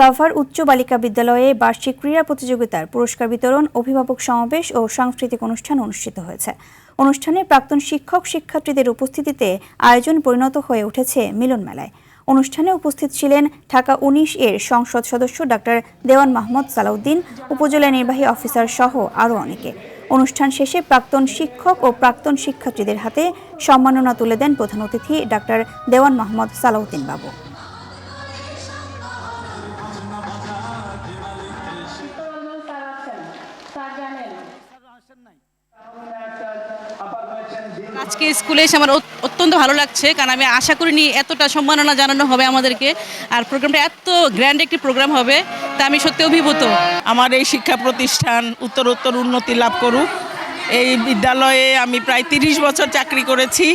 সাভার উচ্চ বালিকা বিদ্যালয়ে বার্ষিক ক্রীড়া প্রতিযোগিতার পুরস্কার বিতরণ, অভিভাবক সমাবেশ ও সাংস্কৃতিক অনুষ্ঠান অনুষ্ঠিত হয়েছে। অনুষ্ঠানে প্রাক্তন শিক্ষক শিক্ষার্থীদের উপস্থিতিতে আয়োজন পরিণত হয়ে উঠেছে মিলন মেলায়। অনুষ্ঠানে উপস্থিত ছিলেন ঢাকা ১৯ এর সংসদ সদস্য ডাক্তার দেওয়ান মাহমুদ সালাউদ্দিন, উপজেলা নির্বাহী অফিসার সহ আরও অনেকে। অনুষ্ঠান শেষে প্রাক্তন শিক্ষক ও প্রাক্তন শিক্ষার্থীদের হাতে সম্মাননা তুলে দেন প্রধান অতিথি ডাক্তার দেওয়ান মাহমুদ সালাউদ্দিন বাবু। আজকে স্কুলে এসে আমার অত্যন্ত ভালো লাগছে, কারণ আমি আশা করিনি এতটা সম্মাননা জানানো হবে আমাদেরকে, আর প্রোগ্রামটা এত গ্র্যান্ড একটি প্রোগ্রাম হবে তা আমি সত্যি অভিভূত। আমার এই শিক্ষা প্রতিষ্ঠান উত্তরোত্তর উন্নতি লাভ করুক। এই বিদ্যালয়ে আমি প্রায় 30 বছর চাকরি করেছি।